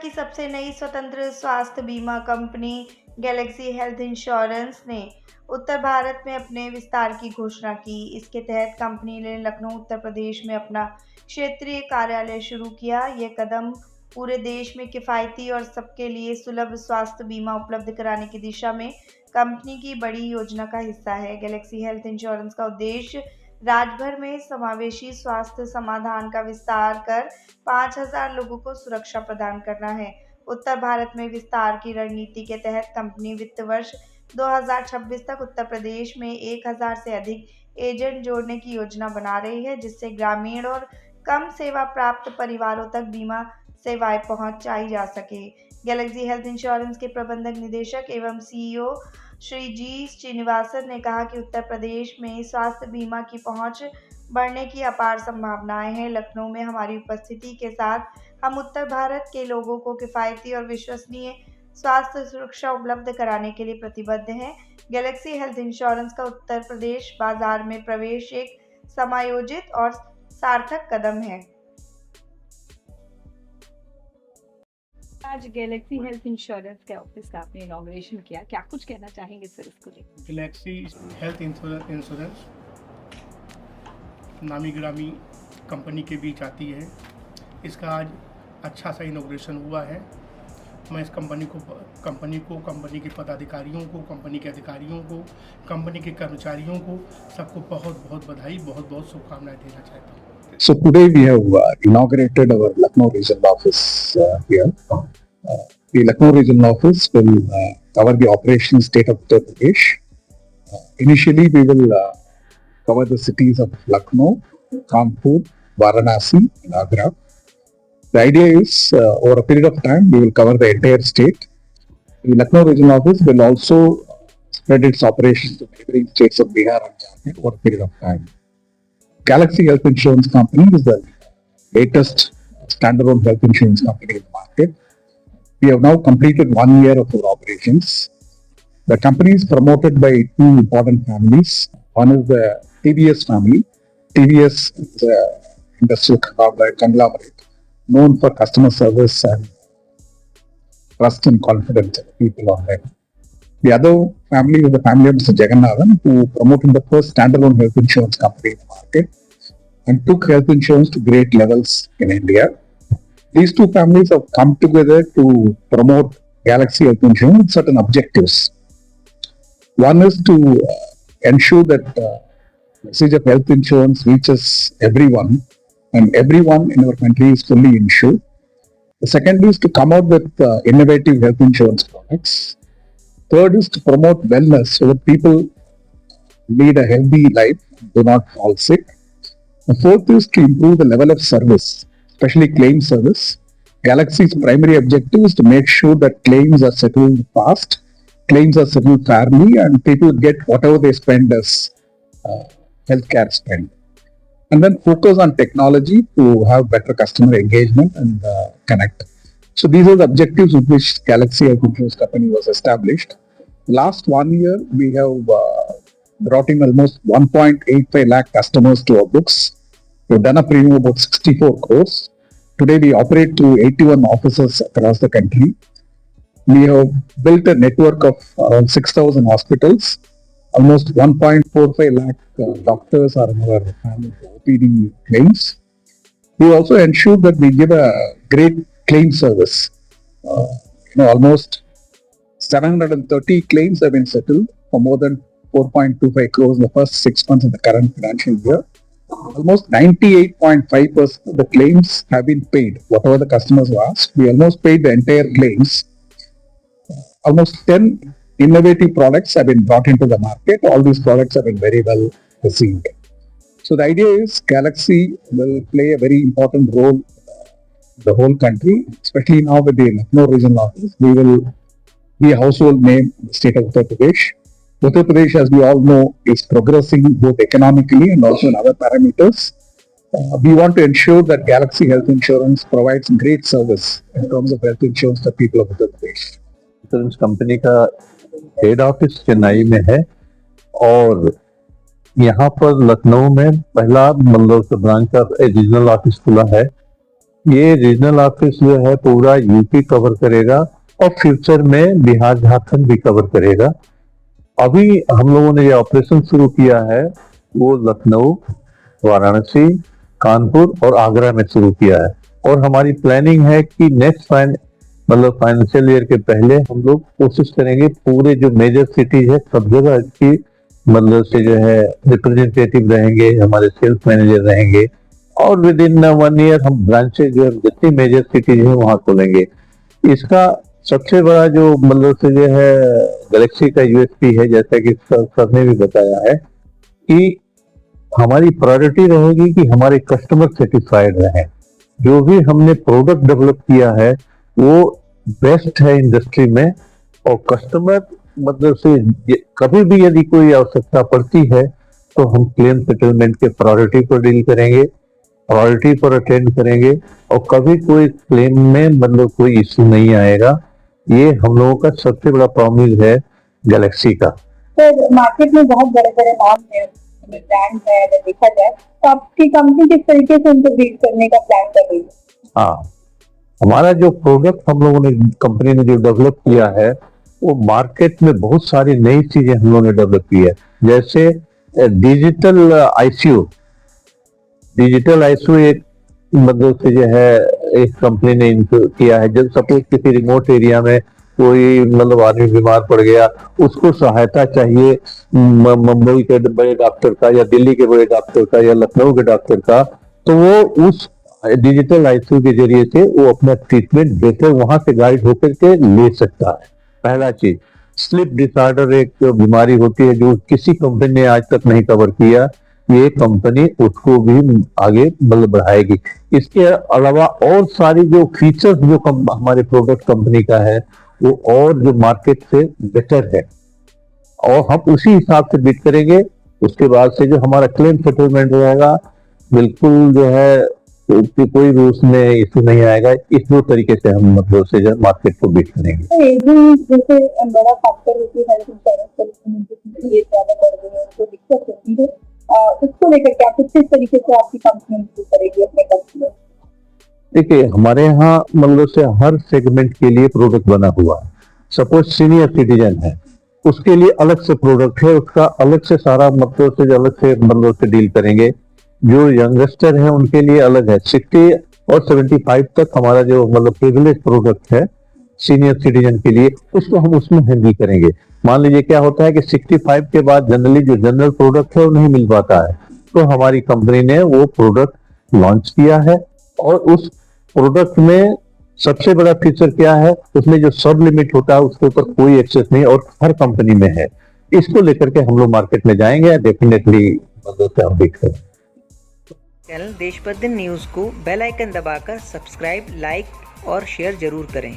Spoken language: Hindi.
की सबसे नई स्वतंत्र स्वास्थ्य बीमा कंपनी गैलेक्सी हेल्थ इंश्योरेंस ने उत्तर भारत में अपने विस्तार की घोषणा की। इसके तहत कंपनी ने लखनऊ, उत्तर प्रदेश में अपना क्षेत्रीय कार्यालय शुरू किया। ये कदम पूरे देश में किफ़ायती और सबके लिए सुलभ स्वास्थ्य बीमा उपलब्ध कराने की दिशा में कंपनी की बड़ी योजना का हिस्सा है। गैलेक्सी हेल्थ इंश्योरेंस का उद्देश्य राज्य भर में समावेशी स्वास्थ्य समाधान का विस्तार कर 5,000 लोगों को सुरक्षा प्रदान करना है। उत्तर भारत में विस्तार की रणनीति के तहत कंपनी वित्त वर्ष 2026 तक उत्तर प्रदेश में 1,000 से अधिक एजेंट जोड़ने की योजना बना रही है, जिससे ग्रामीण और कम सेवा प्राप्त परिवारों तक बीमा सेवाएं पहुंचाई जा सके। गैलेक्सी हेल्थ इंश्योरेंस के प्रबंधक निदेशक एवं सीईओ श्री जी श्रीनिवासन ने कहा कि उत्तर प्रदेश में स्वास्थ्य बीमा की पहुंच बढ़ने की अपार संभावनाएं हैं। लखनऊ में हमारी उपस्थिति के साथ हम उत्तर भारत के लोगों को किफ़ायती और विश्वसनीय स्वास्थ्य सुरक्षा उपलब्ध कराने के लिए प्रतिबद्ध हैं। गैलेक्सी हेल्थ इंश्योरेंस का उत्तर प्रदेश बाजार में प्रवेश एक समायोजित और सार्थक कदम है। आज गैलेक्सी हेल्थ इंश्योरेंस के ऑफिस का आपने इनॉग्रेशन किया, क्या कुछ कहना चाहेंगे सर इसको लेकर? गैलेक्सी हेल्थ इंश्योरेंस नामी गिरामी कंपनी के बीच आती है। इसका आज अच्छा सा इनॉग्रेशन हुआ है। मैं इस कंपनी को कंपनी के पदाधिकारियों को, कंपनी के अधिकारियों को, कंपनी के कर्मचारियों को सबको बहुत बहुत बधाई, बहुत बहुत शुभकामनाएं देना चाहता हूँ। So today we have inaugurated our Lucknow regional office here. The Lucknow regional office will cover the operation state of Uttar Pradesh. Initially we will cover the cities of Lucknow, Kanpur, Varanasi and Agra. The idea is over a period of time we will cover the entire state. The Lucknow regional office will also spread its operations to neighboring states of Bihar and Jharkhand over a period of time. Galaxy Health Insurance Company is the latest standalone health insurance company in the market. We have now completed 1 year of our operations. The company is promoted by two important families. One is the TVS family. TVS is an industrial conglomerate known for customer service and trust and confidence of people on them. The other family is the family of Mr. Jagannathan, who promoted the first standalone health insurance company in the market and took health insurance to great levels in India. These two families have come together to promote Galaxy Health Insurance with certain objectives. One is to ensure that the message of health insurance reaches everyone and everyone in our country is fully insured. The second is to come out with innovative health insurance products. Third is to promote wellness so that people lead a healthy life, do not fall sick. The fourth is to improve the level of service, especially claim service. Galaxy's primary objective is to make sure that claims are settled fast, claims are settled fairly, and people get whatever they spend as healthcare spend. And then focus on technology to have better customer engagement and connect. So these are the objectives with which Galaxy Health Insurance Company was established. Last 1 year, we have brought in almost 1.85 lakh customers to our books. We've done a premium of about 64 crores. Today, we operate through 81 offices across the country. We have built a network of around 6,000 hospitals. Almost 1.45 lakh doctors are in our family OPD claims. We also ensure that we give a great claim service. Almost 730 claims have been settled for more than 4.25 crores in the first 6 months of the current financial year. Almost 98.5% of the claims have been paid, whatever the customers have asked. We almost paid the entire claims. Almost 10 innovative products have been brought into the market. All these products have been very well received. So the idea is Galaxy will play a very important role the whole country, especially now with the Lucknow regional office. We will be a household name in the state of Uttar Pradesh. Uttar Pradesh, as we all know, is progressing both economically and also in other parameters. We want to ensure that Galaxy Health Insurance provides great service in terms of health insurance to people of Uttar Pradesh. Insurance company का हेड ऑफिस चेन्नई में है और यहाँ पर लखनऊ में पहला मतलब ब्रांच का रीजनल ऑफिस खुला है ये रीजनल ऑफिस जो है पूरा यूपी कवर करेगा और फ्यूचर में बिहार झारखंड भी कवर करेगा। अभी हम लोगों ने ये ऑपरेशन शुरू किया है वो लखनऊ, वाराणसी, कानपुर और आगरा में शुरू किया है और हमारी प्लानिंग है कि नेक्स्ट मतलब फाइनेंशियल ईयर के पहले हम लोग कोशिश करेंगे पूरे जो मेजर सिटीज है सब जगह की मतलब से जो है रिप्रेजेंटेटिव रहेंगे, हमारे सेल्स मैनेजर रहेंगे और विद इन 1 ईयर हम ब्रांचेज जो है जितनी मेजर सिटीज है वहां खोलेंगे। इसका सबसे बड़ा जो मतलब से जो है गैलेक्सी का यूएसपी है, जैसा कि सर ने भी बताया है कि हमारी प्रायोरिटी रहेगी कि हमारे कस्टमर सेटिस्फाइड रहे। जो भी हमने प्रोडक्ट डेवलप किया है वो बेस्ट है इंडस्ट्री में और कस्टमर मतलब से कभी भी यदि कोई आवश्यकता पड़ती है तो हम क्लेम सेटलमेंट के प्रायोरिटी पर डील करेंगे, प्रायोरिटी पर अटेंड करेंगे और कभी कोई क्लेम में मतलब कोई इश्यू नहीं आएगा। ये हम लोगों का सबसे बड़ा प्रॉमिस है गैलेक्सी का। सर मार्केट में बहुत बड़े बड़े नाम है, ब्रांड है, अगर देखा जाए तो आपकी कंपनी किस तरीके से उनको बीट करने का प्लान कर रही है? हाँ, हमारा जो प्रोडक्ट हम लोगों ने कंपनी ने जो डेवलप किया है वो मार्केट में बहुत सारी नई चीजें हम लोगों ने डेवलप की है। जैसे डिजिटल आईसीयू एक मतलब से जो है एक कंपनी ने किया है। जब सपोज किसी रिमोट एरिया में कोई मतलब आदमी बीमार पड़ गया, उसको सहायता चाहिए मुंबई के बड़े डॉक्टर का या दिल्ली के बड़े डॉक्टर का या लखनऊ के डॉक्टर का, तो वो उस डिजिटल आईसीयू के जरिए से वो अपना ट्रीटमेंट बेहतर वहां से गाइड होकर के ले सकता है। पहला चीज, स्लीप डिसऑर्डर एक बीमारी होती है जो किसी कंपनी ने आज तक नहीं कवर किया, ये कंपनी उसको भी आगे मतलब बढ़ाएगी। इसके अलावा और सारी जो फीचर्स जो हमारे प्रोडक्ट कंपनी का है वो और जो मार्केट से बेटर है और हम उसी हिसाब से बिड करेंगे। उसके बाद से जो हमारा क्लेम सेटलमेंट रहेगा बिल्कुल जो है कोई भी उसमें इशू नहीं आएगा। इस दो तरीके से हम मतलब से जो मार्केट को बीट करेंगे। जैसे बड़ा फैक्टर होती है हेल्थ इंश्योरेंस ये ज्यादा बढ़ गई है तो दिक्कत होती है, उसको लेकर क्या कुछ इस तरीके से आपकी कंपनी करेगी अपने कस्टमर? देखिए हमारे यहाँ मतलब से हर सेगमेंट के लिए प्रोडक्ट बना हुआ है। सपोज सीनियर सिटीजन है उसके लिए अलग से प्रोडक्ट है, उसका अलग से सारा मतलब से अलग से मतलब से डील करेंगे। जो यंगस्टर है उनके लिए अलग है। 60 और 75 तक हमारा जो मतलब प्रिविलेज प्रोडक्ट है सीनियर सिटीजन के लिए, उसको हम उसमें हैंडल करेंगे। मान लीजिए क्या होता है कि 65 के बाद जनरली जो जनरल प्रोडक्ट है वो नहीं मिल पाता है, तो हमारी कंपनी ने वो प्रोडक्ट लॉन्च किया है और उस प्रोडक्ट में सबसे बड़ा फीचर क्या है, उसमें जो सब लिमिट होता है उसके ऊपर कोई एक्सेस नहीं और हर कंपनी में है। इसको लेकर के हम लोग मार्केट में जाएंगे, डेफिनेटली मतलब से हम देख रहे हैं। चैनल देश प्रतिदिन न्यूज़ को बेल आइकन दबाकर सब्सक्राइब, लाइक और शेयर जरूर करें।